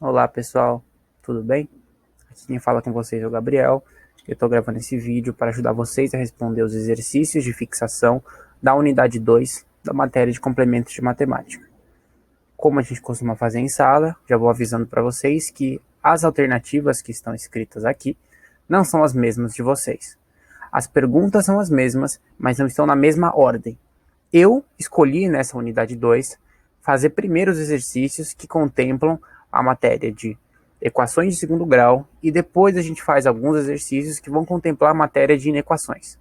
Olá pessoal, tudo bem? Aqui quem fala com vocês é o Gabriel. Eu estou gravando esse vídeo para ajudar vocês a responder os exercícios de fixação da unidade 2 da matéria de complementos de matemática. Como a gente costuma fazer em sala, já vou avisando para vocês que as alternativas que estão escritas aqui não são as mesmas de vocês. As perguntas são as mesmas, mas não estão na mesma ordem. Eu escolhi nessa unidade 2 fazer primeiro os exercícios que contemplam a matéria de equações de segundo grau e depois a gente faz alguns exercícios que vão contemplar a matéria de inequações.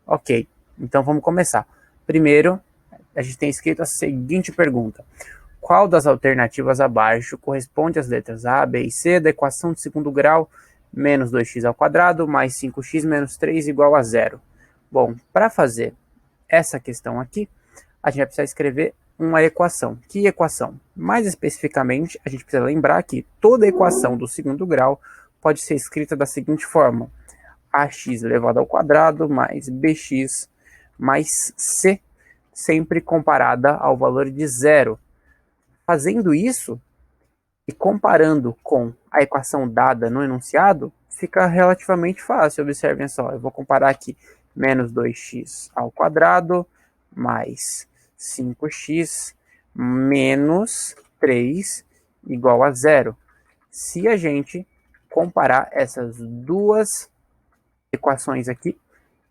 Ok, então vamos começar. Primeiro, a gente tem escrito a seguinte pergunta: qual das alternativas abaixo corresponde às letras A, B e C da equação de segundo grau menos 2x ao quadrado mais 5x menos 3 igual a zero? Bom, para fazer essa questão aqui, a gente vai precisar escrever uma equação. Que equação? Mais especificamente, a gente precisa lembrar que toda equação do segundo grau pode ser escrita da seguinte forma: ax elevado ao quadrado mais bx mais c, sempre comparada ao valor de zero. Fazendo isso e comparando com a equação dada no enunciado, fica relativamente fácil. Observem só, eu vou comparar aqui menos 2x ao quadrado mais 5x menos 3 igual a zero. Se a gente comparar essas duas equações aqui,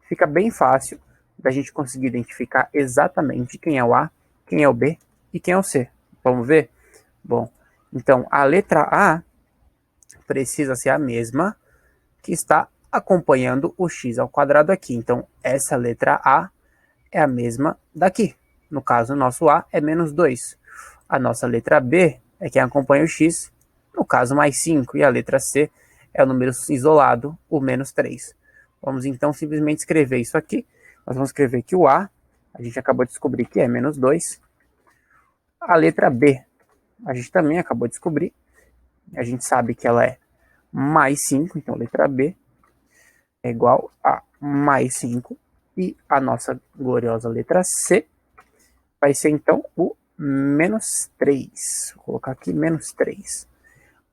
fica bem fácil da gente conseguir identificar exatamente quem é o A, quem é o B e quem é o C. Vamos ver? Bom, então a letra A precisa ser a mesma que está acompanhando o x ao quadrado aqui. Então, essa letra A é a mesma daqui. No caso, o nosso A é menos 2. A nossa letra B é quem acompanha o x, no caso, mais 5. E a letra C é o número isolado, o menos 3. Vamos, então, simplesmente escrever isso aqui. Nós vamos escrever que o A, a gente acabou de descobrir que é menos 2. A letra B, a gente também acabou de descobrir. A gente sabe que ela é mais 5, então a letra B é igual a mais 5. E a nossa gloriosa letra C vai ser, então, o menos 3. Vou colocar aqui menos 3.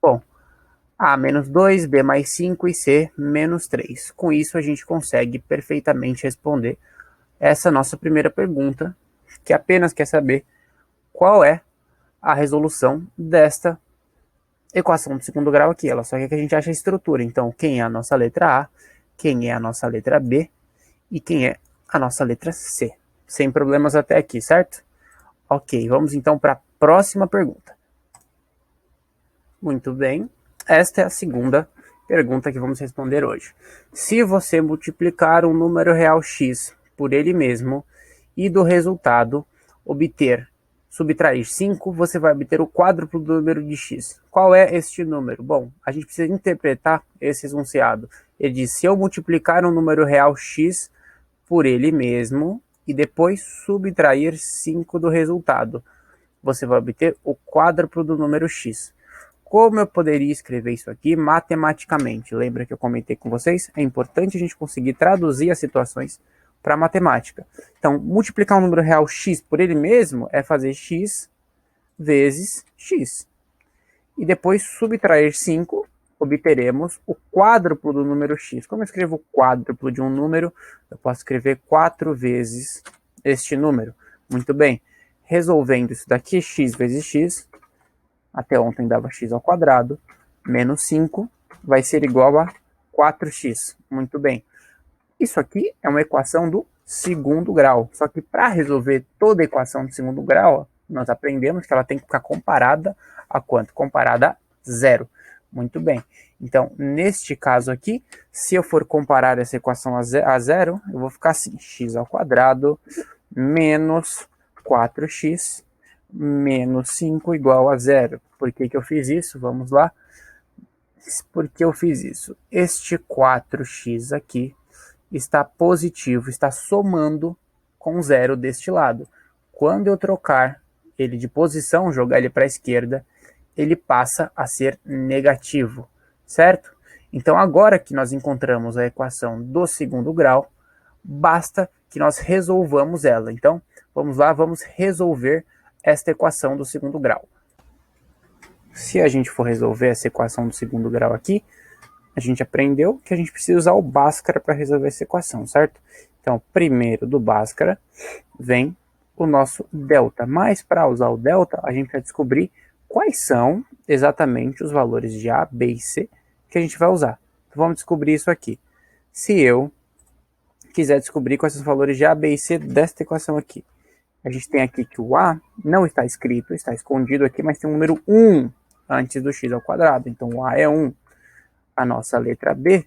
Bom, A menos 2, B mais 5 e C menos 3. Com isso, a gente consegue perfeitamente responder essa nossa primeira pergunta, que apenas quer saber qual é a resolução desta equação de segundo grau aqui. Ela só quer que a gente ache a estrutura. Então, quem é a nossa letra A, quem é a nossa letra B e quem é a nossa letra C. Sem problemas até aqui, certo? Ok, vamos então para a próxima pergunta. Muito bem, esta é a segunda pergunta que vamos responder hoje. Se você multiplicar um número real x por ele mesmo e do resultado subtrair 5, você vai obter o quádruplo do número de x. Qual é este número? Bom, a gente precisa interpretar esse enunciado. Ele diz: se eu multiplicar um número real x por ele mesmo e depois subtrair 5 do resultado, você vai obter o quádruplo do número x. Como eu poderia escrever isso aqui matematicamente? Lembra que eu comentei com vocês? É importante a gente conseguir traduzir as situações para matemática. Então, multiplicar um número real x por ele mesmo é fazer x vezes x. E depois subtrair 5, obteremos o quádruplo do número x. Como eu escrevo o quádruplo de um número? Eu posso escrever 4 vezes este número. Muito bem. Resolvendo isso daqui, x vezes x, até ontem dava x ao quadrado, menos 5 vai ser igual a 4x. Muito bem. Isso aqui é uma equação do segundo grau. Só que para resolver toda a equação do segundo grau, nós aprendemos que ela tem que ficar comparada a quanto? Comparada a zero. Muito bem. Então, neste caso aqui, se eu for comparar essa equação a zero, eu vou ficar assim: x ao quadrado menos 4x menos 5 igual a zero. Por que eu fiz isso? Vamos lá. Por que eu fiz isso? Este 4x aqui está positivo, está somando com zero deste lado. Quando eu trocar ele de posição, jogar ele para a esquerda, ele passa a ser negativo, certo? Então, agora que nós encontramos a equação do segundo grau, basta que nós resolvamos ela. Então, vamos lá, vamos resolver esta equação do segundo grau. se a gente for resolver essa equação do segundo grau aqui, a gente aprendeu que a gente precisa usar o Bhaskara para resolver essa equação, certo? Então, primeiro do Bhaskara vem o nosso delta. Mas para usar o delta, a gente vai descobrir quais são exatamente os valores de A, B e C que a gente vai usar. Então, vamos descobrir isso aqui. Se eu quiser descobrir quais são os valores de A, B e C desta equação aqui, a gente tem aqui que o A não está escrito, está escondido aqui, mas tem um número 1 antes do x ao quadrado. Então, o A é 1. A nossa letra B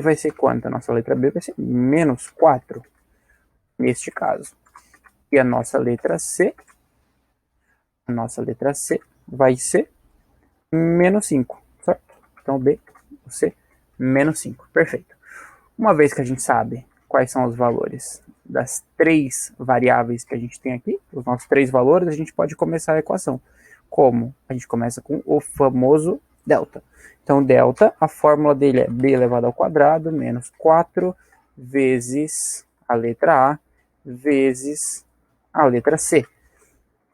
vai ser quanto? A nossa letra B vai ser menos 4, neste caso. E a nossa letra C vai ser menos 5, certo? Então, B, C, menos 5, perfeito. Uma vez que a gente sabe quais são os valores das 3 variáveis que a gente tem aqui, os nossos 3 valores, a gente pode começar a equação. Como? A gente começa com o famoso delta. Então, delta, a fórmula dele é b elevado ao quadrado menos 4 vezes a letra A vezes a letra C.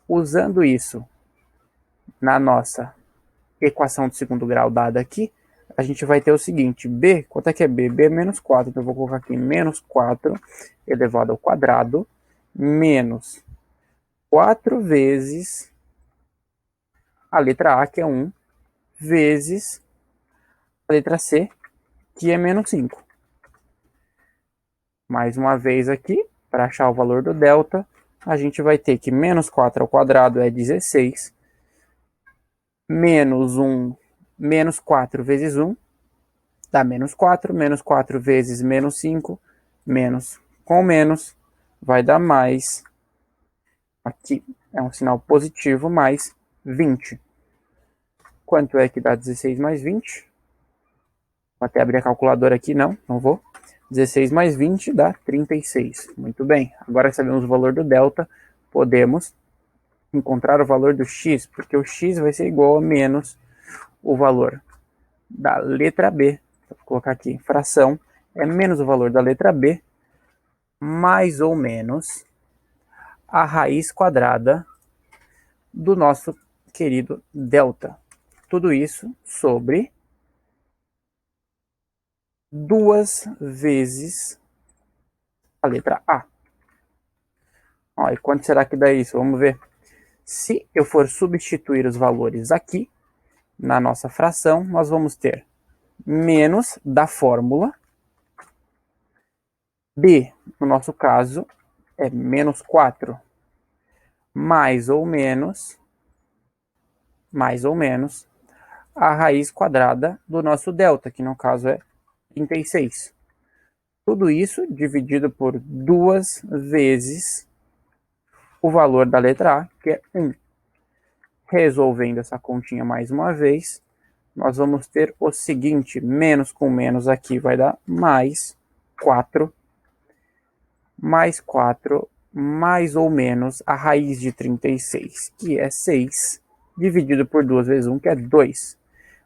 Usando isso na nossa equação de segundo grau dada aqui, a gente vai ter o seguinte, b, quanto é que é b? B é menos 4, então eu vou colocar aqui menos 4 elevado ao quadrado menos 4 vezes a letra A, que é 1, vezes a letra C, que é menos 5. Mais uma vez aqui, para achar o valor do delta, a gente vai ter que menos 4 ao quadrado é 16, menos 4 vezes 1, dá menos 4 vezes menos 5, menos com menos, vai dar mais, aqui é um sinal positivo, mais 20. Quanto é que dá 16 mais 20? Vou até abrir a calculadora aqui, não vou. 16 mais 20 dá 36. Muito bem, agora que sabemos o valor do delta, podemos encontrar o valor do x, porque o x vai ser igual a menos o valor da letra B. Vou colocar aqui, fração, é menos o valor da letra B, mais ou menos a raiz quadrada do nosso querido delta. Tudo isso sobre 2 vezes a letra A. Ó, e quanto será que dá isso? Vamos ver. Se eu for substituir os valores aqui, na nossa fração, nós vamos ter menos da fórmula. B, no nosso caso, é menos 4, mais ou menos a raiz quadrada do nosso delta, que no caso é 36. Tudo isso dividido por 2 vezes o valor da letra A, que é 1. Resolvendo essa continha mais uma vez, nós vamos ter o seguinte, menos com menos aqui vai dar mais 4, mais ou menos a raiz de 36, que é 6, dividido por 2 vezes 1, que é 2.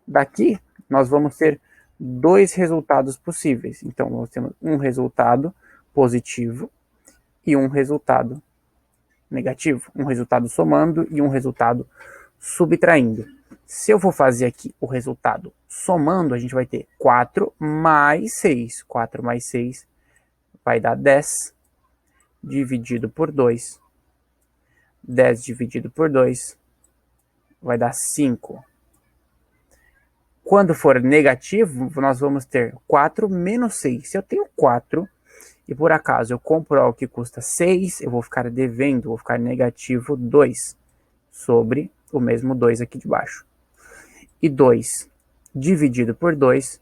Daqui, nós vamos ter 2 resultados possíveis. Então, nós temos um resultado positivo e um resultado negativo. Um resultado somando e um resultado subtraindo. Se eu for fazer aqui o resultado somando, a gente vai ter 4 mais 6. 4 mais 6 vai dar 10 dividido por 2. 10 dividido por 2 vai dar 5. Quando for negativo, nós vamos ter 4 menos 6. Se eu tenho 4 e por acaso eu compro algo que custa 6, eu vou ficar devendo, vou ficar negativo 2 sobre o mesmo 2 aqui de baixo. E 2 dividido por 2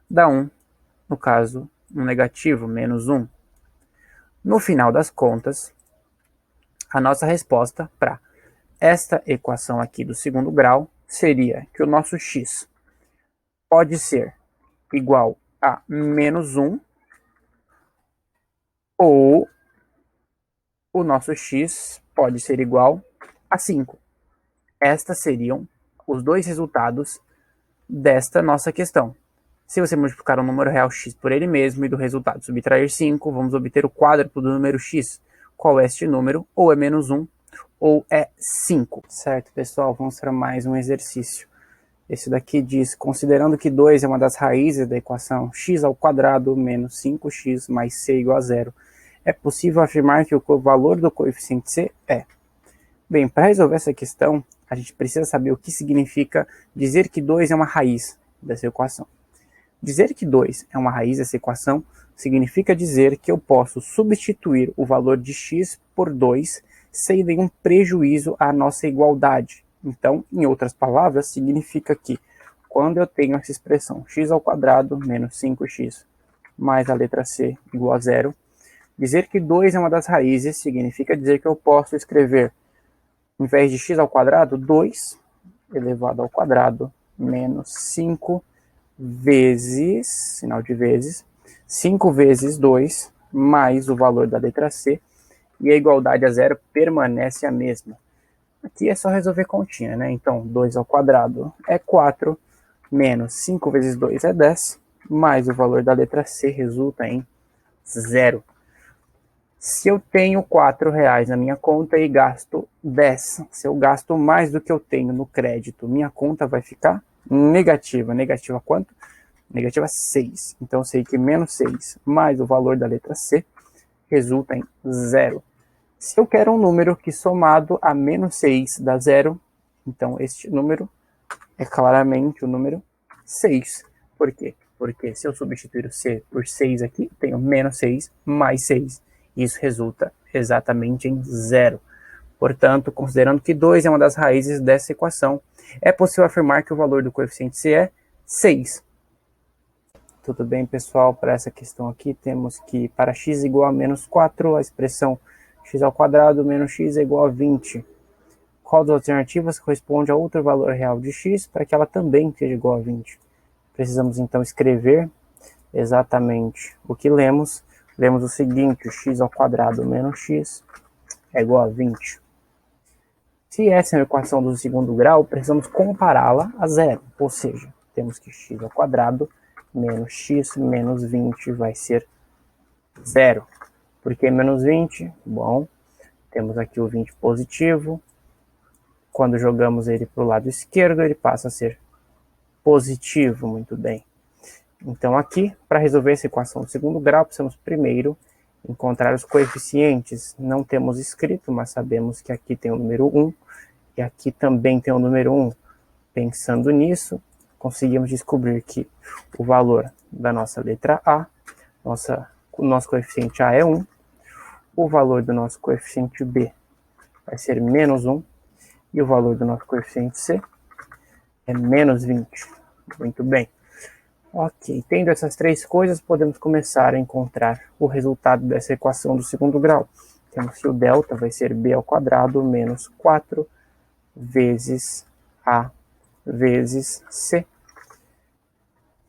dá 1, no caso, um negativo, menos 1. No final das contas, a nossa resposta para esta equação aqui do segundo grau seria que o nosso x pode ser igual a menos 1 ou o nosso x pode ser igual a 5. Estes seriam os dois resultados desta nossa questão. Se você multiplicar o número real x por ele mesmo e do resultado subtrair 5, vamos obter o quádruplo do número x. Qual é este número? Ou é menos 1 ou é 5? Certo, pessoal, vamos para mais um exercício. Esse daqui diz, considerando que 2 é uma das raízes da equação x ao quadrado menos 5x mais c igual a 0, é possível afirmar que o valor do coeficiente c é... Bem, para resolver essa questão, a gente precisa saber o que significa dizer que 2 é uma raiz dessa equação. Dizer que 2 é uma raiz dessa equação significa dizer que eu posso substituir o valor de x por 2 sem nenhum prejuízo à nossa igualdade. Então, em outras palavras, significa que quando eu tenho essa expressão x ao quadrado menos 5x mais a letra c igual a 0, dizer que 2 é uma das raízes significa dizer que eu posso escrever, em vez de x ao quadrado, 2 elevado ao quadrado menos 5 vezes, sinal de vezes, 5 vezes 2 mais o valor da letra c, e a igualdade a 0 permanece a mesma. Aqui é só resolver continha, né? Então, 2 ao quadrado é 4, menos 5 vezes 2 é 10, mais o valor da letra c resulta em 0. Se eu tenho R$4 na minha conta e gasto 10, se eu gasto mais do que eu tenho no crédito, minha conta vai ficar negativa. Negativa quanto? Negativa 6. Então eu sei que menos 6 mais o valor da letra C resulta em 0. Se eu quero um número que somado a menos 6 dá 0, então este número é claramente o número 6. Por quê? Porque se eu substituir o C por 6 aqui, tenho menos 6 mais 6. Isso resulta exatamente em 0. Portanto, considerando que 2 é uma das raízes dessa equação, é possível afirmar que o valor do coeficiente C é 6. Tudo bem, pessoal? Para essa questão aqui, temos que para x igual a menos 4, a expressão x ao quadrado menos x é igual a 20. Qual das alternativas corresponde a outro valor real de x para que ela também seja igual a 20? Precisamos, então, escrever exatamente o que lemos. Lemos o seguinte, x ao quadrado menos x é igual a 20. Se essa é uma equação do segundo grau, precisamos compará-la a zero. Ou seja, temos que x ao quadrado menos x menos 20 vai ser zero. Por que menos 20? Bom, temos aqui o 20 positivo. Quando jogamos ele para o lado esquerdo, ele passa a ser positivo. Muito bem. Então aqui, para resolver essa equação do segundo grau, precisamos primeiro encontrar os coeficientes. Não temos escrito, mas sabemos que aqui tem o número 1 e aqui também tem o número 1. Pensando nisso, conseguimos descobrir que o valor da nossa letra A, o nosso coeficiente A é 1, o valor do nosso coeficiente B vai ser menos 1 e o valor do nosso coeficiente C é menos 20. Muito bem. Ok, tendo essas três coisas, podemos começar a encontrar o resultado dessa equação do segundo grau. Temos que o delta vai ser b ao quadrado menos 4 vezes a vezes c.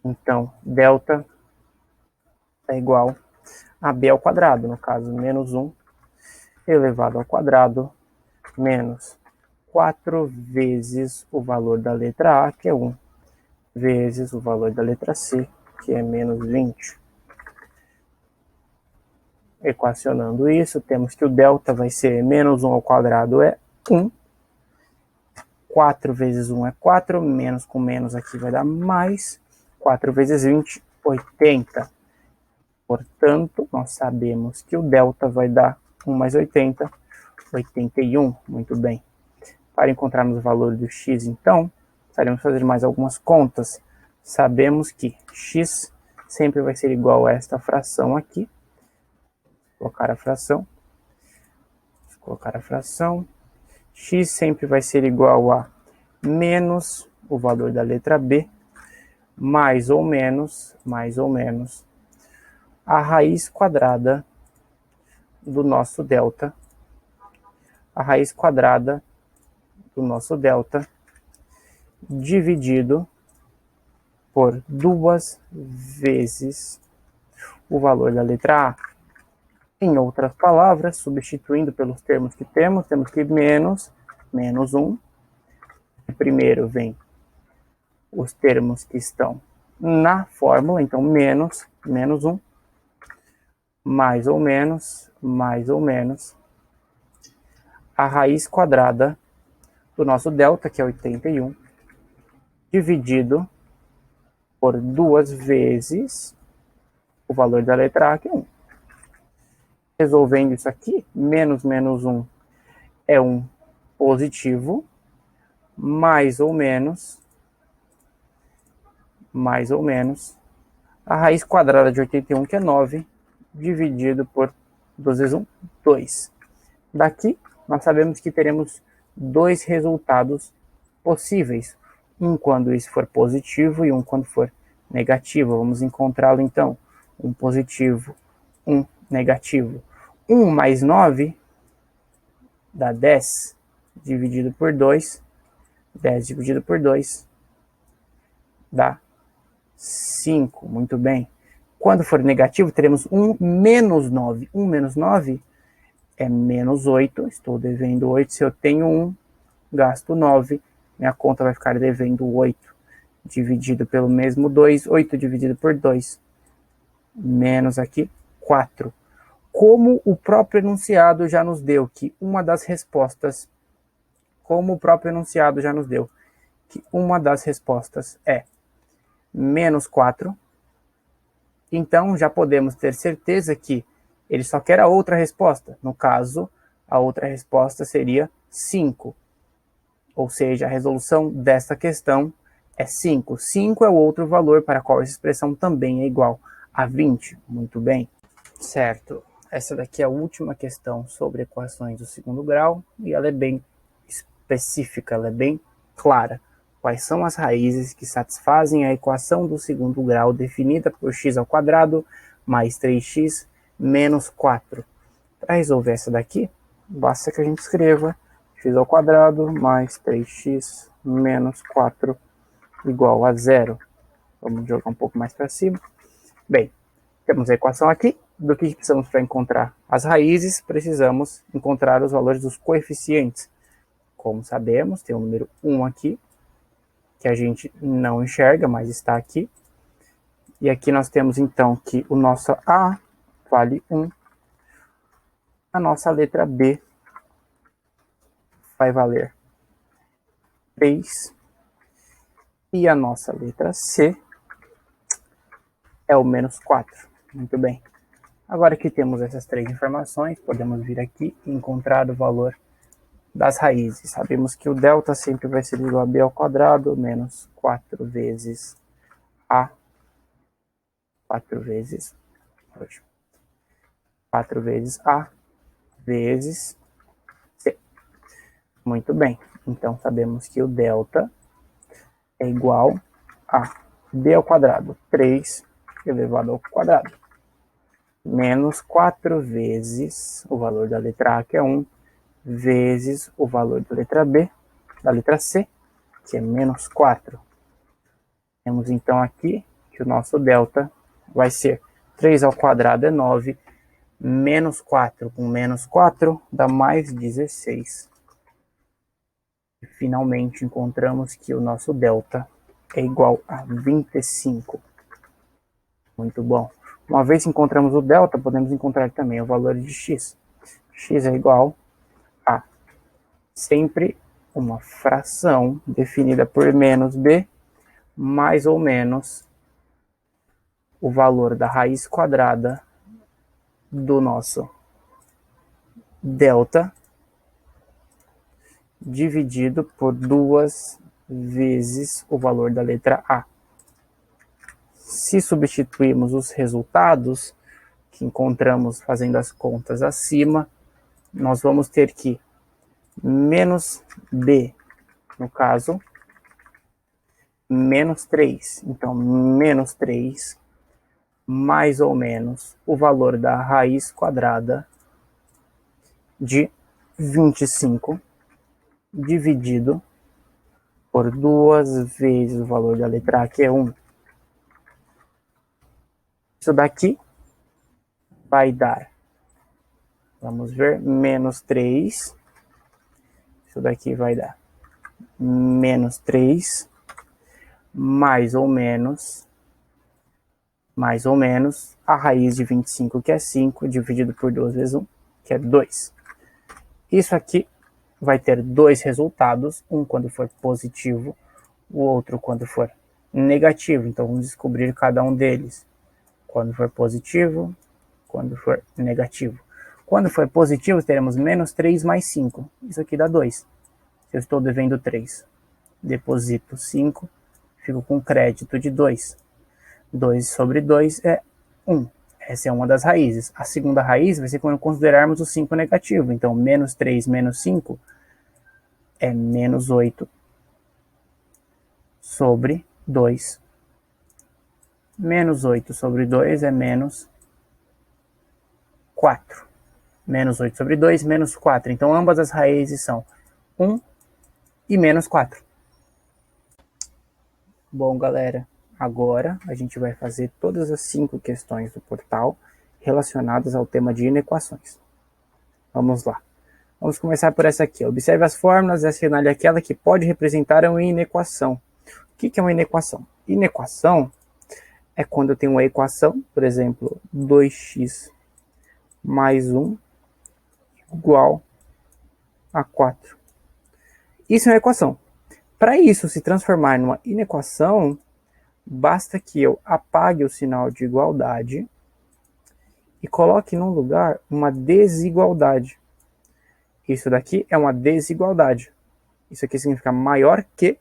Então, delta é igual a b ao quadrado, no caso, menos 1 elevado ao quadrado menos 4 vezes o valor da letra A, que é 1, vezes o valor da letra C, que é menos 20. Equacionando isso, temos que o delta vai ser menos 1 ao quadrado é 1. 4 vezes 1 é 4, menos com menos aqui vai dar mais. 4 vezes 20, 80. Portanto, nós sabemos que o delta vai dar 1 mais 80, 81. Muito bem. Para encontrarmos o valor do x, então, precisaremos fazer mais algumas contas. Sabemos que x sempre vai ser igual a esta fração aqui. Colocar a fração. X sempre vai ser igual a menos o valor da letra B, mais ou menos, a raiz quadrada do nosso delta. A raiz quadrada do nosso delta dividido por 2 vezes o valor da letra A. Em outras palavras, substituindo pelos termos que temos que menos 1. Primeiro vem os termos que estão na fórmula, então menos 1, mais ou menos, a raiz quadrada do nosso delta, que é 81, dividido por 2 vezes o valor da letra A, que é 1. Resolvendo isso aqui, menos 1 é um positivo, mais ou menos, a raiz quadrada de 81, que é 9, dividido por 2 vezes 1, 2. Daqui, nós sabemos que teremos dois resultados possíveis, um quando isso for positivo e um quando for negativo. Vamos encontrá-lo então, um positivo, um negativo. 1 mais 9 dá 10 dividido por 2, 10 dividido por 2 dá 5, muito bem. Quando for negativo, teremos 1 menos 9. 1 menos 9 é menos 8, estou devendo 8. Se eu tenho 1, gasto 9, minha conta vai ficar devendo 8. Dividido pelo mesmo 2, 8 dividido por 2, menos aqui 4. Como o próprio enunciado já nos deu que uma das respostas, é menos 4, então já podemos ter certeza que ele só quer a outra resposta. No caso, a outra resposta seria 5. Ou seja, a resolução desta questão é 5. 5 é o outro valor para qual essa expressão também é igual a 20. Muito bem. Certo. Essa daqui é a última questão sobre equações do segundo grau e ela é bem específica, ela é bem clara. Quais são as raízes que satisfazem a equação do segundo grau definida por x ao quadrado mais 3x menos 4? Para resolver essa daqui, basta que a gente escreva x ao quadrado mais 3x menos 4 igual a 0. Vamos jogar um pouco mais para cima. Bem, temos a equação aqui. Do que precisamos para encontrar as raízes? Precisamos encontrar os valores dos coeficientes. Como sabemos, tem o número 1 aqui, que a gente não enxerga, mas está aqui. E aqui nós temos então que o nosso A vale 1, a nossa letra B vai valer 3, e a nossa letra C é o menos 4. Muito bem. Agora que temos essas três informações, podemos vir aqui e encontrar o valor das raízes. Sabemos que o delta sempre vai ser igual a b ao quadrado menos 4 vezes a, 4 vezes a vezes c. Muito bem. Então, sabemos que o delta é igual a b ao quadrado, 3 elevado ao quadrado, menos 4 vezes o valor da letra A, que é 1, vezes o valor da letra B, da letra C, que é menos 4. Temos então aqui que o nosso delta vai ser 3 ao quadrado é 9, menos 4 com menos 4 dá mais 16. E finalmente encontramos que o nosso delta é igual a 25. Muito bom. Uma vez que encontramos o delta, podemos encontrar também o valor de x. X é igual a sempre uma fração definida por menos b, mais ou menos o valor da raiz quadrada do nosso delta, dividido por 2 vezes o valor da letra A. Se substituirmos os resultados que encontramos fazendo as contas acima, nós vamos ter que menos b, no caso, menos 3. Então, menos 3, mais ou menos o valor da raiz quadrada de 25, dividido por 2 vezes o valor da letra A, que é 1. Isso daqui vai dar, vamos ver, menos 3. Isso daqui vai dar menos 3, mais ou menos a raiz de 25, que é 5, dividido por 2 vezes 1, que é 2. Isso aqui vai ter dois resultados, um quando for positivo, o outro quando for negativo. Então, vamos descobrir cada um deles. Quando for positivo, quando for negativo. Quando for positivo, teremos menos 3 mais 5. Isso aqui dá 2. Se eu estou devendo 3, deposito 5, fico com crédito de 2. 2 sobre 2 é 1. Essa é uma das raízes. A segunda raiz vai ser quando considerarmos o 5 negativo. Então, menos 3 menos 5 é menos 8 sobre 2. Menos 8 sobre 2 é menos 4. Menos 8 sobre 2, menos 4. Então, ambas as raízes são 1 e menos 4. Bom, galera, agora a gente vai fazer todas as 5 questões do portal relacionadas ao tema de inequações. Vamos lá. Vamos começar por essa aqui. Observe as fórmulas e assinale aquela que pode representar uma inequação. O que é uma inequação? Inequação é quando eu tenho uma equação, por exemplo, 2x mais 1 igual a 4. Isso é uma equação. Para isso se transformar numa inequação, basta que eu apague o sinal de igualdade e coloque no lugar uma desigualdade. Isso daqui é uma desigualdade. Isso aqui significa maior que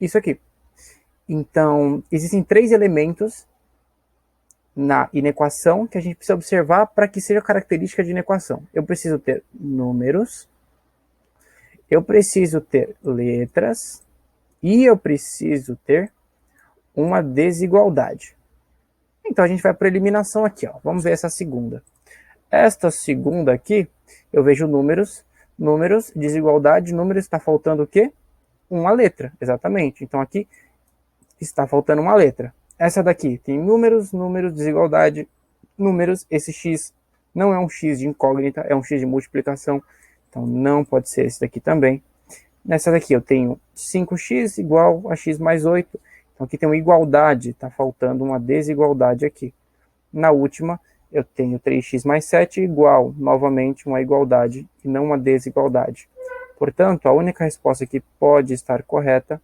isso aqui. Então, existem 3 elementos na inequação que a gente precisa observar para que seja característica de inequação. Eu preciso ter números, eu preciso ter letras e eu preciso ter uma desigualdade. Então, a gente vai para a eliminação aqui. Ó. Vamos ver essa segunda. Esta segunda aqui, eu vejo números, desigualdade, números, está faltando o quê? Uma letra, exatamente. Então, aqui está faltando uma letra. Essa daqui tem números, desigualdade, números. Esse x não é um x de incógnita, é um x de multiplicação. Então, não pode ser esse daqui também. Nessa daqui eu tenho 5x igual a x mais 8. Então, aqui tem uma igualdade, está faltando uma desigualdade aqui. Na última, eu tenho 3x mais 7 igual, novamente, uma igualdade e não uma desigualdade. Portanto, a única resposta que pode estar correta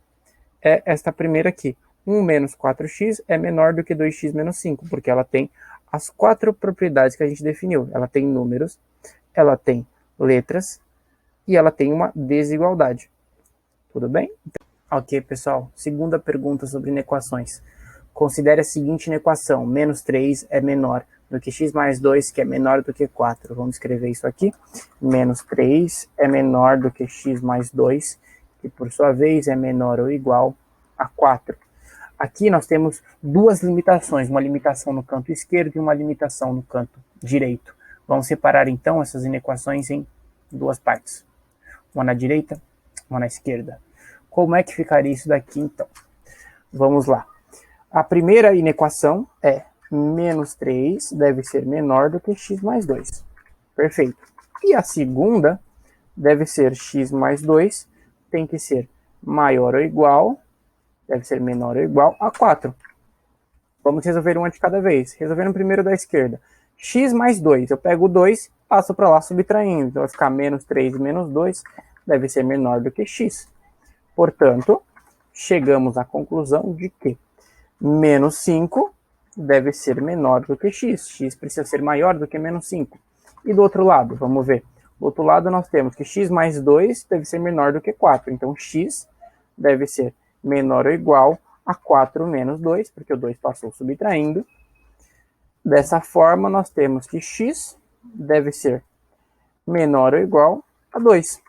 é esta primeira aqui. 1 menos 4x é menor do que 2x menos 5, porque ela tem as 4 propriedades que a gente definiu. Ela tem números, ela tem letras e ela tem uma desigualdade. Tudo bem? Ok, pessoal. Segunda pergunta sobre inequações. Considere a seguinte inequação. Menos 3 é menor do que x mais 2, que é menor do que 4. Vamos escrever isso aqui. Menos 3 é menor do que x mais 2, que por sua vez é menor ou igual a 4. Aqui nós temos duas limitações, uma limitação no canto esquerdo e uma limitação no canto direito. Vamos separar então essas inequações em duas partes. Uma na direita, uma na esquerda. Como é que ficaria isso daqui então? Vamos lá. A primeira inequação é menos 3 deve ser menor do que x mais 2. Perfeito. E a segunda deve ser x mais 2, tem que ser maior ou igual, deve ser menor ou igual a 4. Vamos resolver uma de cada vez. Resolvendo primeiro da esquerda. X mais 2, eu pego o 2, passo para lá subtraindo. Então vai ficar menos 3 e menos 2, deve ser menor do que x. Portanto, chegamos à conclusão de que menos 5 deve ser menor do que x. X precisa ser maior do que menos 5. E do outro lado, vamos ver. Do outro lado nós temos que x mais 2 deve ser menor do que 4. Então x deve ser menor ou igual a 4 menos 2, porque o 2 passou subtraindo. Dessa forma, nós temos que x deve ser menor ou igual a 2.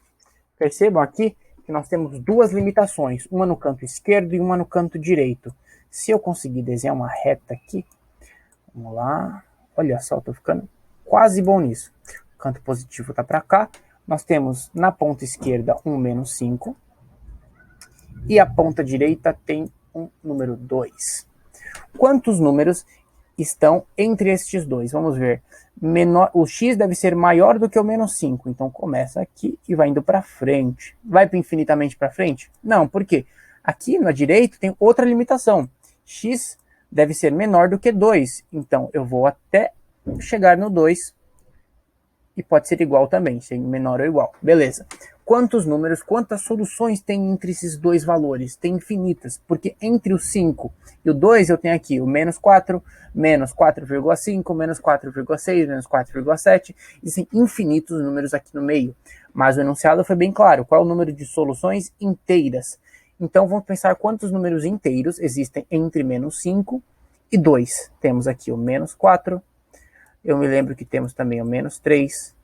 Percebam aqui que nós temos duas limitações, uma no canto esquerdo e uma no canto direito. Se eu conseguir desenhar uma reta aqui, vamos lá, olha só, estou ficando quase bom nisso. O canto positivo está para cá, nós temos na ponta esquerda um menos 5, e a ponta direita tem um número 2. Quantos números estão entre estes dois? Vamos ver. O x deve ser maior do que o menos 5. Então, começa aqui e vai indo para frente. Vai infinitamente para frente? Não, por quê? Aqui na direita tem outra limitação. X deve ser menor do que 2. Então, eu vou até chegar no 2 e pode ser igual também, ser menor ou igual. Beleza. Quantos números, quantas soluções tem entre esses dois valores? Tem infinitas, porque entre o 5 e o 2 eu tenho aqui o menos 4, menos 4,5, menos 4,6, menos 4,7. Existem infinitos números aqui no meio. Mas o enunciado foi bem claro. Qual é o número de soluções inteiras? Então vamos pensar quantos números inteiros existem entre menos 5 e 2. Temos aqui o menos 4. Eu me lembro que temos também o menos 3.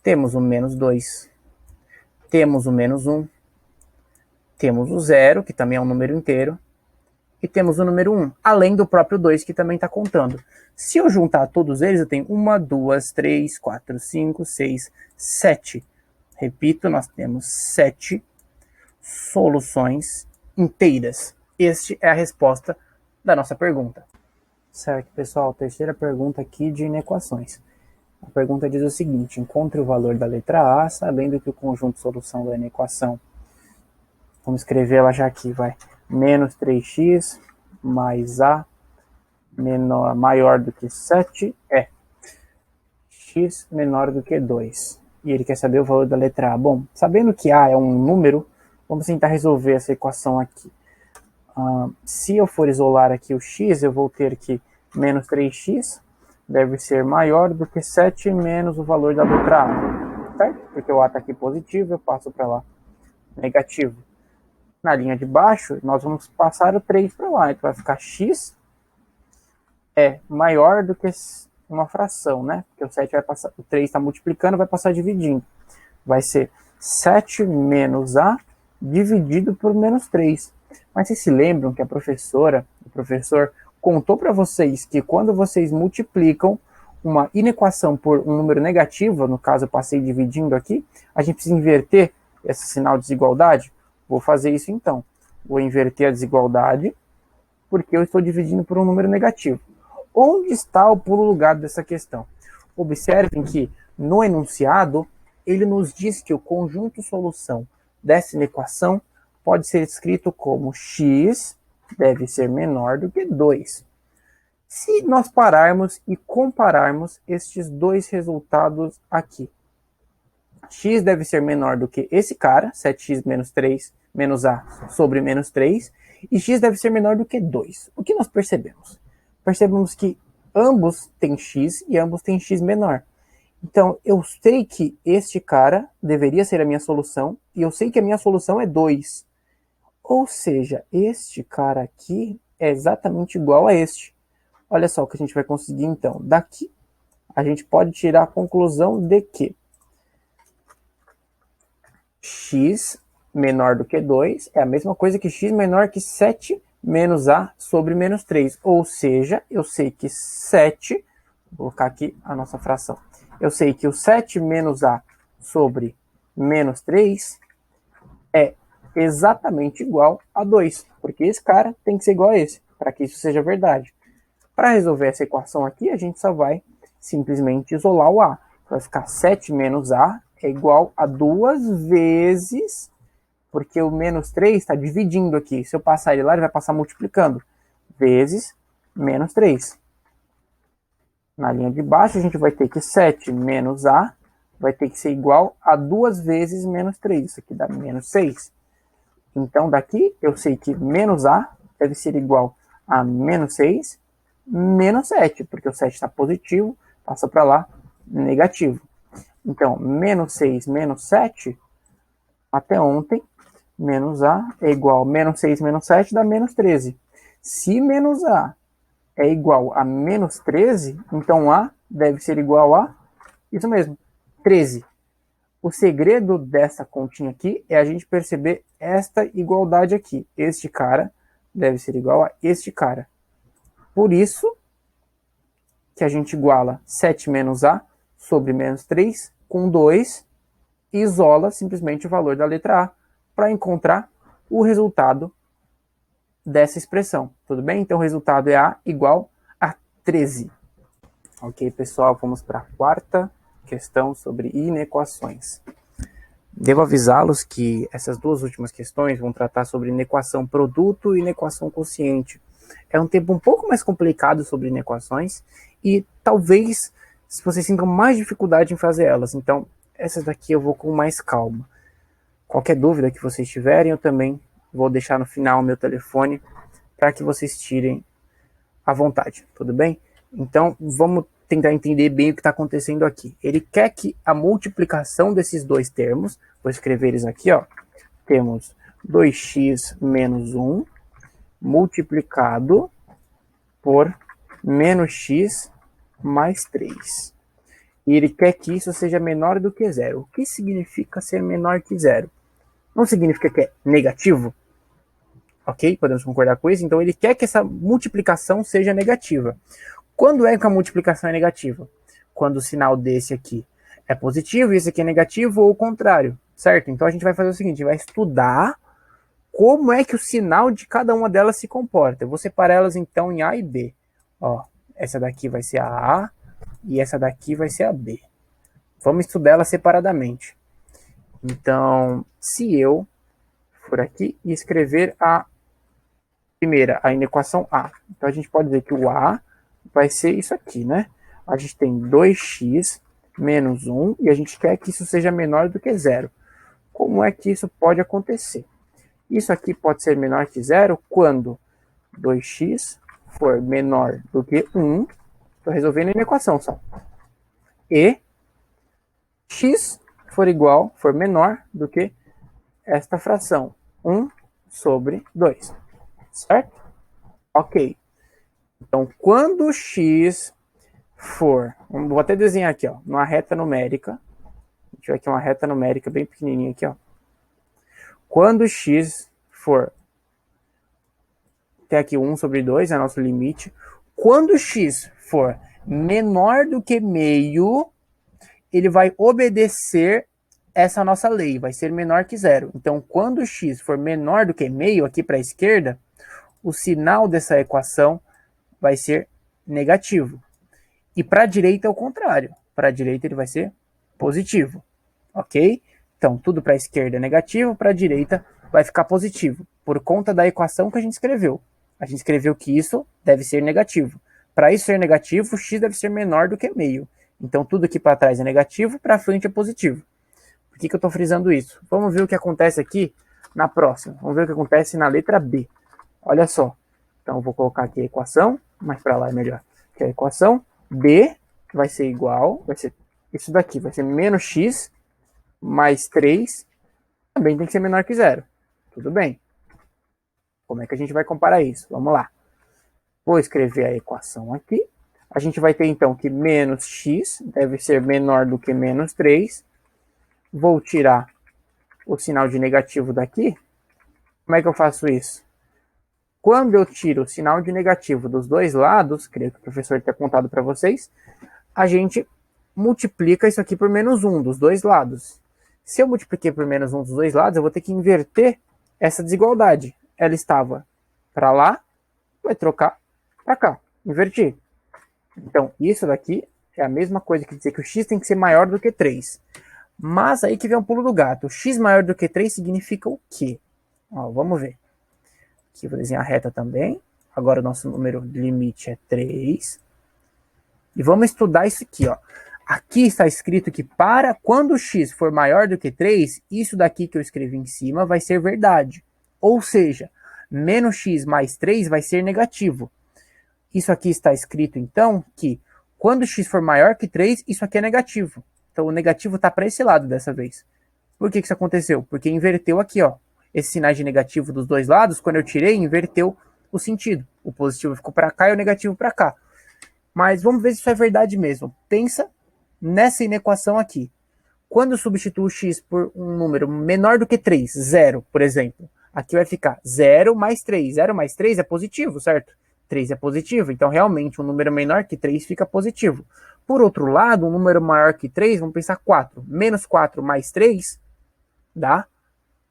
Temos o menos 2. Temos o menos 1. Temos o 0, que também é um número inteiro. E temos o número 1, além do próprio 2, que também está contando. Se eu juntar todos eles, eu tenho 1, 2, 3, 4, 5, 6, 7. Repito, nós temos 7 soluções inteiras. Esta é a resposta da nossa pergunta. Certo, pessoal, terceira pergunta aqui de inequações. A pergunta diz o seguinte: encontre o valor da letra A, sabendo que o conjunto de solução da inequação, vamos escrevê-la já aqui, vai, menos 3x mais A maior do que 7 é x menor do que 2. E ele quer saber o valor da letra A. Bom, sabendo que A é um número, vamos tentar resolver essa equação aqui. Se eu for isolar aqui o x, eu vou ter que menos 3x deve ser maior do que 7 menos o valor da letra A, certo? Porque o A está aqui positivo, eu passo para lá negativo. Na linha de baixo, nós vamos passar o 3 para lá, então vai ficar x é maior do que uma fração, né? Porque o 7 vai passar, o 3 está multiplicando, vai passar dividindo. Vai ser 7 menos A dividido por menos 3. Mas vocês se lembram que a professora, o professor, contou para vocês que quando vocês multiplicam uma inequação por um número negativo, no caso eu passei dividindo aqui, a gente precisa inverter esse sinal de desigualdade? Vou fazer isso então. Vou inverter a desigualdade, porque eu estou dividindo por um número negativo. Onde está o pulo do gato dessa questão? Observem que no enunciado, ele nos diz que o conjunto solução dessa inequação pode ser escrito como x deve ser menor do que 2. Se nós pararmos e compararmos estes dois resultados aqui, x deve ser menor do que esse cara, 7x menos 3 menos A sobre menos 3, e x deve ser menor do que 2. O que nós percebemos? Percebemos que ambos têm x e ambos têm x menor. Então, eu sei que este cara deveria ser a minha solução, e eu sei que a minha solução é 2. Ou seja, este cara aqui é exatamente igual a este. Olha só o que a gente vai conseguir então. Daqui, a gente pode tirar a conclusão de que x menor do que 2 é a mesma coisa que x menor que 7 menos A sobre menos 3. Ou seja, eu sei que 7, vou colocar aqui a nossa fração, eu sei que o 7 menos A sobre menos 3 é exatamente igual a 2, porque esse cara tem que ser igual a esse, para que isso seja verdade. Para resolver essa equação aqui, a gente só vai simplesmente isolar o A. Vai ficar 7 menos A é igual a 2 vezes, porque o menos 3 está dividindo aqui. Se eu passar ele lá, ele vai passar multiplicando, vezes menos 3. Na linha de baixo, a gente vai ter que 7 menos A vai ter que ser igual a 2 vezes menos 3. Isso aqui dá menos 6. Então, daqui, eu sei que menos A deve ser igual a menos 6 menos 7, porque o 7 está positivo, passa para lá negativo. Então, menos 6 menos 7, até ontem, menos A é igual a menos 6 menos 7 dá menos 13. Se menos A é igual a menos 13, então A deve ser igual a, isso mesmo, 13. O segredo dessa continha aqui é a gente perceber esta igualdade aqui. Este cara deve ser igual a este cara. Por isso que a gente iguala 7 menos A sobre menos 3 com 2 e isola simplesmente o valor da letra A para encontrar o resultado dessa expressão. Tudo bem? Então o resultado é A igual a 13. Ok, pessoal, vamos para a quarta questão sobre inequações. Devo avisá-los que essas duas últimas questões vão tratar sobre inequação produto e inequação quociente. É um tema um pouco mais complicado sobre inequações e talvez se vocês sintam mais dificuldade em fazer elas. Então, essas daqui eu vou com mais calma. Qualquer dúvida que vocês tiverem, eu também vou deixar no final o meu telefone para que vocês tirem à vontade, tudo bem? Então, vamos tentar entender bem o que está acontecendo aqui. Ele quer que a multiplicação desses dois termos, vou escrever eles aqui, ó. Temos 2x menos 1 multiplicado por menos x mais 3. E ele quer que isso seja menor do que zero. O que significa ser menor que zero? Não significa que é negativo? Ok? Podemos concordar com isso? Então ele quer que essa multiplicação seja negativa. Quando é que a multiplicação é negativa? Quando o sinal desse aqui é positivo e esse aqui é negativo, ou o contrário, certo? Então a gente vai fazer o seguinte, a gente vai estudar como é que o sinal de cada uma delas se comporta. Eu vou separar elas então em A e B. Ó, essa daqui vai ser a A e essa daqui vai ser a B. Vamos estudar elas separadamente. Então, se eu for aqui e escrever a primeira, a equação A. Então a gente pode dizer que o A vai ser isso aqui, né? A gente tem 2x menos 1 e a gente quer que isso seja menor do que zero. Como é que isso pode acontecer? Isso aqui pode ser menor que zero quando 2x for menor do que 1. Estou resolvendo a equação só. E x for menor do que esta fração, 1 sobre 2. Certo? Ok. Então, quando x for... Vou até desenhar aqui, ó, uma reta numérica. A gente vai aqui uma reta numérica bem pequenininha aqui, ó. Quando x for... Tem aqui 1 sobre 2, é nosso limite. Quando x for menor do que meio, ele vai obedecer essa nossa lei, vai ser menor que zero. Então, quando x for menor do que meio, aqui para a esquerda, o sinal dessa equação vai ser negativo. E para a direita é o contrário. Para a direita ele vai ser positivo. Ok? Então, tudo para a esquerda é negativo, para a direita vai ficar positivo. Por conta da equação que a gente escreveu. A gente escreveu que isso deve ser negativo. Para isso ser negativo, x deve ser menor do que meio. Então, tudo aqui para trás é negativo, para frente é positivo. Por que eu estou frisando isso? Vamos ver o que acontece aqui na próxima. Vamos ver o que acontece na letra B. Olha só. Então, eu vou colocar aqui a equação, mas para lá é melhor. Que é a equação B vai ser igual, vai ser isso daqui, vai ser menos x mais 3, também tem que ser menor que zero. Tudo bem. Como é que a gente vai comparar isso? Vamos lá. Vou escrever a equação aqui. A gente vai ter então que menos x deve ser menor do que menos 3. Vou tirar o sinal de negativo daqui. Como é que eu faço isso? Quando eu tiro o sinal de negativo dos dois lados, creio que o professor tenha contado para vocês, a gente multiplica isso aqui por menos 1 dos dois lados. Se eu multipliquei por menos 1 dos dois lados, eu vou ter que inverter essa desigualdade. Ela estava para lá, vai trocar para cá, invertir. Então, isso daqui é a mesma coisa que dizer que o x tem que ser maior do que 3. Mas aí que vem um pulo do gato. O x maior do que 3 significa o quê? Ó, vamos ver. Aqui eu vou desenhar a reta também. Agora o nosso número de limite é 3. E vamos estudar isso aqui, ó. Aqui está escrito que para quando o x for maior do que 3, isso daqui que eu escrevi em cima vai ser verdade. Ou seja, menos x mais 3 vai ser negativo. Isso aqui está escrito, então, que quando x for maior que 3, isso aqui é negativo. Então, o negativo está para esse lado dessa vez. Por que isso aconteceu? Porque inverteu aqui, ó. Esses sinais de negativo dos dois lados, quando eu tirei, inverteu o sentido. O positivo ficou para cá e o negativo para cá. Mas vamos ver se isso é verdade mesmo. Pensa nessa inequação aqui. Quando eu substituo x por um número menor do que 3, 0, por exemplo, aqui vai ficar 0 mais 3. 0 mais 3 é positivo, certo? 3 é positivo, então realmente um número menor que 3 fica positivo. Por outro lado, um número maior que 3, vamos pensar 4. Menos 4 mais 3 dá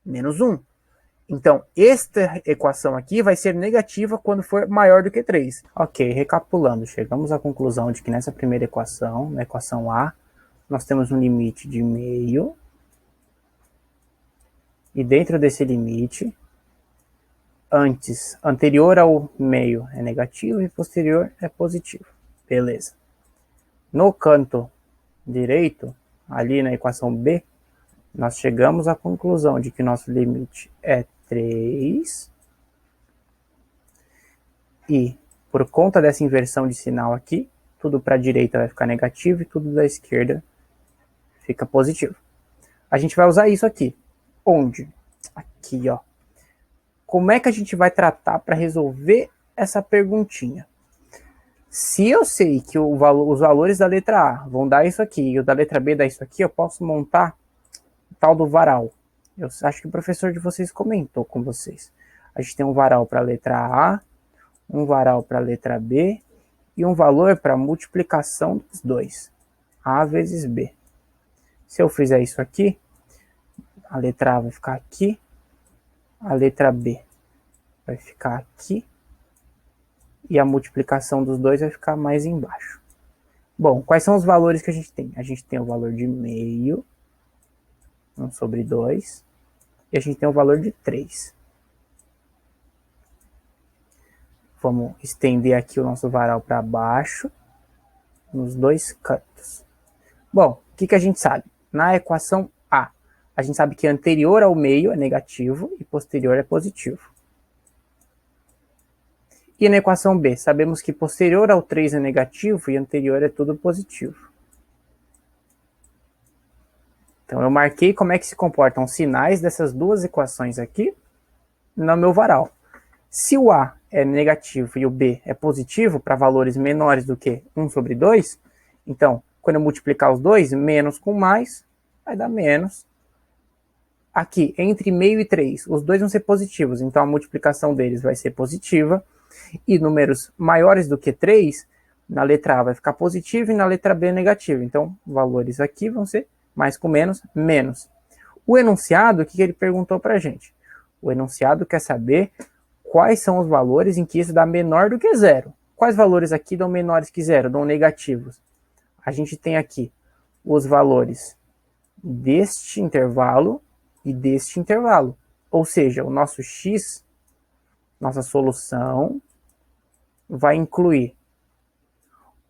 menos 1. Então, esta equação aqui vai ser negativa quando for maior do que 3. Ok, recapitulando, chegamos à conclusão de que nessa primeira equação, na equação A, nós temos um limite de meio. E dentro desse limite, anterior ao meio é negativo e posterior é positivo. Beleza. No canto direito, ali na equação B, nós chegamos à conclusão de que nosso limite é 3. E, por conta dessa inversão de sinal aqui, tudo para a direita vai ficar negativo e tudo da esquerda fica positivo. A gente vai usar isso aqui. Onde? Aqui, ó. Como é que a gente vai tratar para resolver essa perguntinha? Se eu sei que os valores da letra A vão dar isso aqui e o da letra B dá isso aqui, eu posso montar o tal do varal. Eu acho que o professor de vocês comentou com vocês. A gente tem um varal para a letra A, um varal para a letra B e um valor para multiplicação dos dois. A vezes B. Se eu fizer isso aqui, a letra A vai ficar aqui, a letra B vai ficar aqui e a multiplicação dos dois vai ficar mais embaixo. Bom, quais são os valores que a gente tem? A gente tem o valor de meio, 1 sobre 2, e a gente tem o valor de 3. Vamos estender aqui o nosso varal para baixo, nos dois cantos. Bom, o que a gente sabe? Na equação a gente sabe que anterior ao meio é negativo e posterior é positivo. E na equação B, sabemos que posterior ao 3 é negativo e anterior é tudo positivo. Então eu marquei como é que se comportam os sinais dessas duas equações aqui no meu varal. Se o A é negativo e o B é positivo para valores menores do que 1 sobre 2, então, quando eu multiplicar os dois, menos com mais, vai dar menos. Aqui, entre meio e 3, os dois vão ser positivos, então a multiplicação deles vai ser positiva. E números maiores do que 3, na letra A vai ficar positivo e na letra B negativo. Então, valores aqui vão ser mais com menos, menos. O enunciado, o que ele perguntou para a gente? O enunciado quer saber quais são os valores em que isso dá menor do que zero. Quais valores aqui dão menores que zero, dão negativos? A gente tem aqui os valores deste intervalo e deste intervalo. Ou seja, o nosso x, nossa solução, vai incluir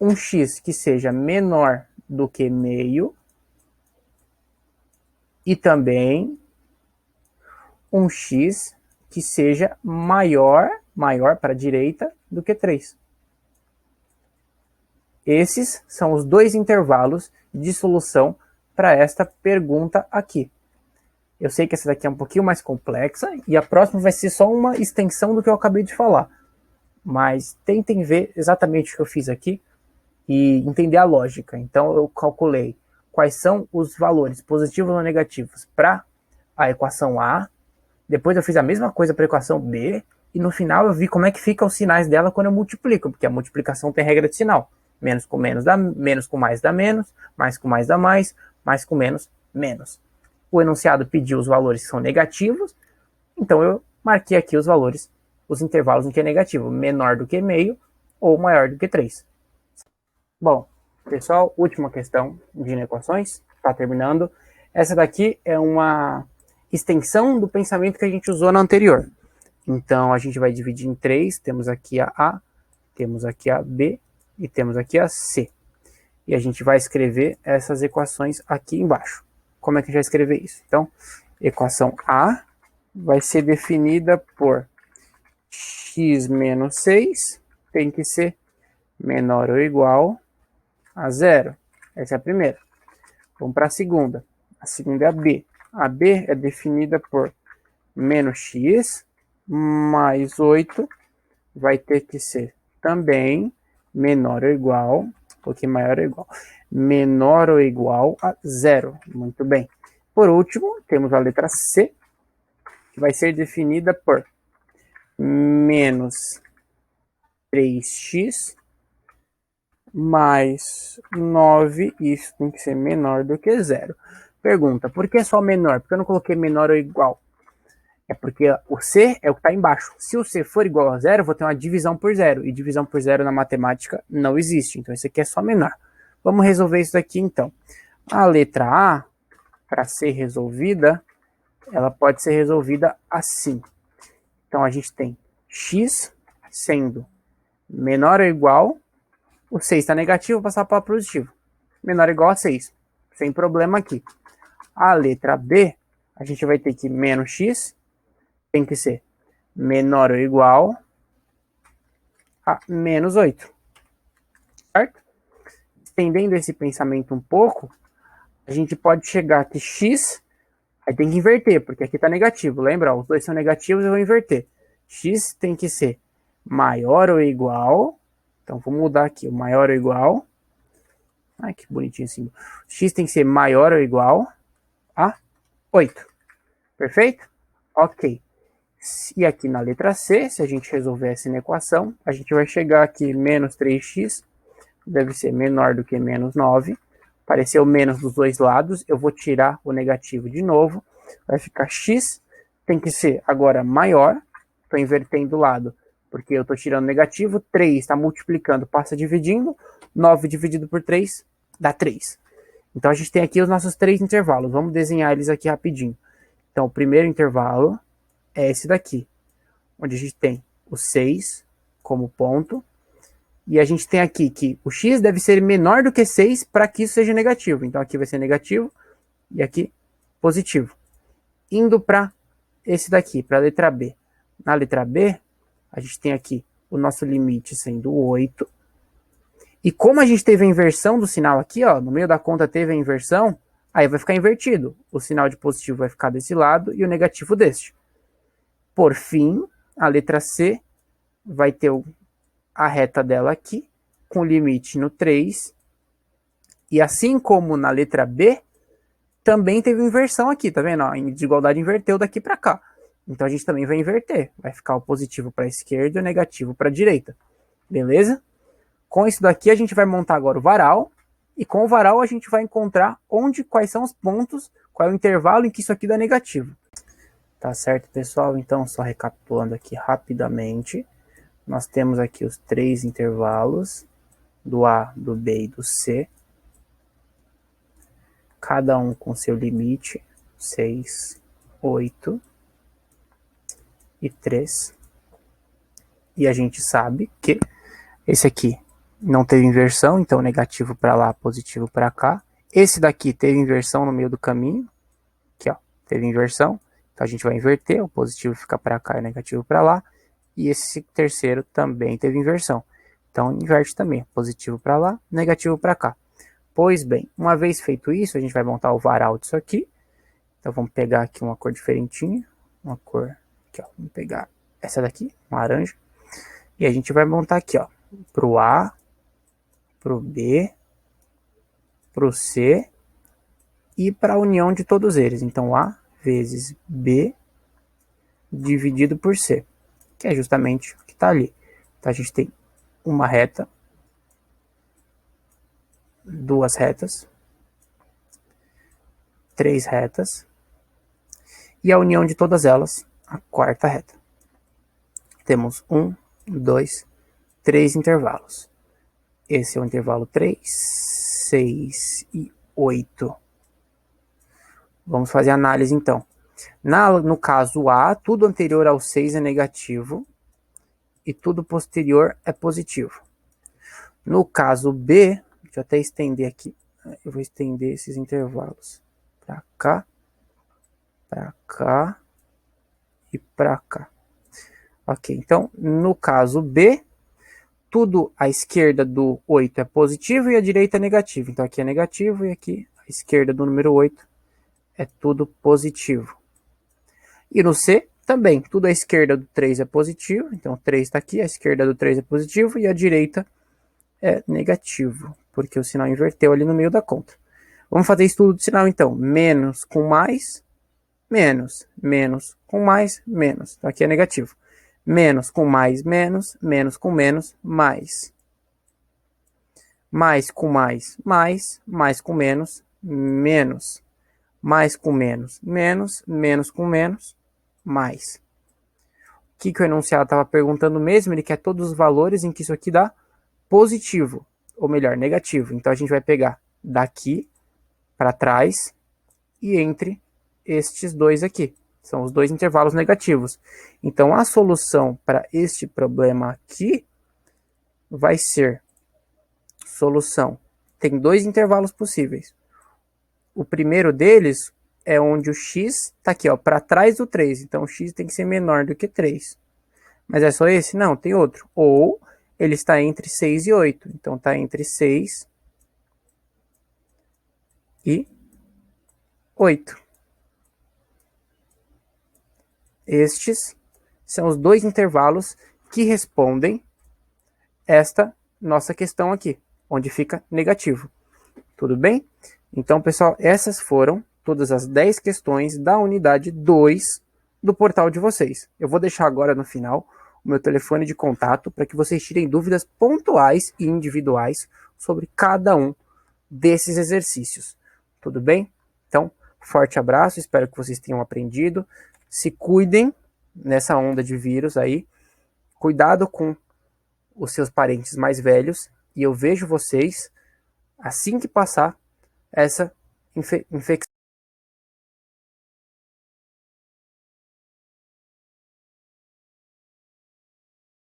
um x que seja menor do que meio e também um x que seja maior para a direita do que 3. Esses são os dois intervalos de solução para esta pergunta aqui. Eu sei que essa daqui é um pouquinho mais complexa e a próxima vai ser só uma extensão do que eu acabei de falar. Mas tentem ver exatamente o que eu fiz aqui e entender a lógica. Então eu calculei quais são os valores positivos ou negativos para a equação A, depois eu fiz a mesma coisa para a equação B, e no final eu vi como é que ficam os sinais dela quando eu multiplico, porque a multiplicação tem regra de sinal. Menos com menos dá menos, com mais dá menos, mais com mais dá mais com menos, menos. O enunciado pediu os valores que são negativos, então eu marquei aqui os valores, os intervalos em que é negativo, menor do que meio ou maior do que 3. Bom, pessoal, última questão de equações, está terminando. Essa daqui é uma extensão do pensamento que a gente usou na anterior. Então, a gente vai dividir em 3, temos aqui a temos aqui a B e temos aqui a C. E a gente vai escrever essas equações aqui embaixo. Como é que a gente vai escrever isso? Então, equação A vai ser definida por x menos 6 tem que ser menor ou igual a 0. Essa é a primeira. Vamos para a segunda. A segunda é a B. A B é definida por menos x mais 8 vai ter que ser também menor ou igual, um pouquinho maior ou igual, menor ou igual a 0. Muito bem. Por último, temos a letra C, que vai ser definida por menos 3x mais 9, isso tem que ser menor do que 0. Pergunta, por que só menor? Por que eu não coloquei menor ou igual? É porque o C é o que está embaixo. Se o C for igual a 0, eu vou ter uma divisão por 0. E divisão por 0 na matemática não existe. Então, esse aqui é só menor. Vamos resolver isso daqui, então. A letra A, para ser resolvida, ela pode ser resolvida assim. Então, a gente tem x sendo menor ou igual O 6 está negativo, vou passar para positivo. Menor ou igual a 6. Sem problema aqui. A letra B, a gente vai ter que menos x tem que ser menor ou igual a menos 8. Certo? Estendendo esse pensamento um pouco, a gente pode chegar que x, aí tem que inverter, porque aqui está negativo. Lembra? Os dois são negativos, eu vou inverter. X tem que ser maior ou igual. Então, vou mudar aqui. O maior ou igual. Ai, que bonitinho assim. X tem que ser maior ou igual a 8. Perfeito? Ok. E aqui na letra C, se a gente resolver essa equação, a gente vai chegar aqui menos 3x deve ser menor do que menos 9. Apareceu menos dos dois lados, eu vou tirar o negativo de novo. Vai ficar x, tem que ser agora maior. Estou invertendo o lado, porque eu estou tirando negativo. 3 está multiplicando, passa dividindo. 9 dividido por 3 dá 3. Então a gente tem aqui os nossos 3 intervalos. Vamos desenhar eles aqui rapidinho. Então o primeiro intervalo é esse daqui, onde a gente tem o 6 como ponto. E a gente tem aqui que o x deve ser menor do que 6 para que isso seja negativo. Então aqui vai ser negativo e aqui positivo. Indo para esse daqui, para a letra B. Na letra B, a gente tem aqui o nosso limite sendo 8. E como a gente teve a inversão do sinal aqui, ó, no meio da conta teve a inversão, aí vai ficar invertido. O sinal de positivo vai ficar desse lado e o negativo deste. Por fim, a letra C vai ter a reta dela aqui, com limite no 3. E assim como na letra B, também teve inversão aqui, tá vendo? A desigualdade inverteu daqui para cá. Então a gente também vai inverter. Vai ficar o positivo para a esquerda e o negativo para a direita. Beleza? Com isso daqui a gente vai montar agora o varal. E com o varal a gente vai encontrar quais são os pontos, qual é o intervalo em que isso aqui dá negativo. Tá certo, pessoal? Então, só recapitulando aqui rapidamente. Nós temos aqui os 3 intervalos, do A, do B e do C. Cada um com seu limite, 6, 8 e 3. E a gente sabe que esse aqui não teve inversão, então negativo para lá, positivo para cá. Esse daqui teve inversão no meio do caminho, aqui ó, teve inversão. Então a gente vai inverter, o positivo fica para cá e o negativo para lá. E esse terceiro também teve inversão. Então inverte também, positivo para lá, negativo para cá. Pois bem, uma vez feito isso, a gente vai montar o varal disso aqui. Então vamos pegar aqui uma cor diferentinha, uma cor aqui ó, vamos pegar essa daqui, laranja. E a gente vai montar aqui ó, pro A, pro B, pro C e para a união de todos eles. Então A vezes B dividido por C, que é justamente o que está ali. Então a gente tem uma reta, duas retas, 3 retas, e a união de todas elas, a quarta reta. Temos 1, 2, 3 intervalos. Esse é o intervalo 3, 6 e 8. Vamos fazer a análise então. No caso A, tudo anterior ao 6 é negativo e tudo posterior é positivo. No caso B, deixa eu até estender aqui, eu vou estender esses intervalos para cá e para cá. Ok, então no caso B, tudo à esquerda do 8 é positivo e à direita é negativo. Então aqui é negativo e aqui à esquerda do número 8 é tudo positivo. E no C também, tudo à esquerda do 3 é positivo, então o 3 está aqui, a esquerda do 3 é positivo e a direita é negativo, porque o sinal inverteu ali no meio da conta. Vamos fazer estudo de sinal então, menos com mais, menos, menos com mais, menos, então aqui é negativo. Menos com mais, menos, menos com menos, mais. Mais com mais, mais com menos, menos. Mais com menos, menos, menos com menos, mais. O que o enunciado estava perguntando mesmo? Ele quer todos os valores em que isso aqui dá positivo, ou melhor, negativo. Então a gente vai pegar daqui para trás e entre estes dois aqui. São os dois intervalos negativos. Então a solução para este problema aqui vai ser solução. Tem dois intervalos possíveis. O primeiro deles é onde o x está aqui, ó, para trás do 3. Então, o x tem que ser menor do que 3. Mas é só esse? Não, tem outro. Ou ele está entre 6 e 8. Então, está entre 6 e 8. Estes são os dois intervalos que respondem esta nossa questão aqui, onde fica negativo. Tudo bem? Então, pessoal, essas foram todas as 10 questões da unidade 2 do portal de vocês. Eu vou deixar agora no final o meu telefone de contato para que vocês tirem dúvidas pontuais e individuais sobre cada um desses exercícios. Tudo bem? Então, forte abraço, espero que vocês tenham aprendido. Se cuidem nessa onda de vírus aí. Cuidado com os seus parentes mais velhos. E eu vejo vocês assim que passar essa infecção.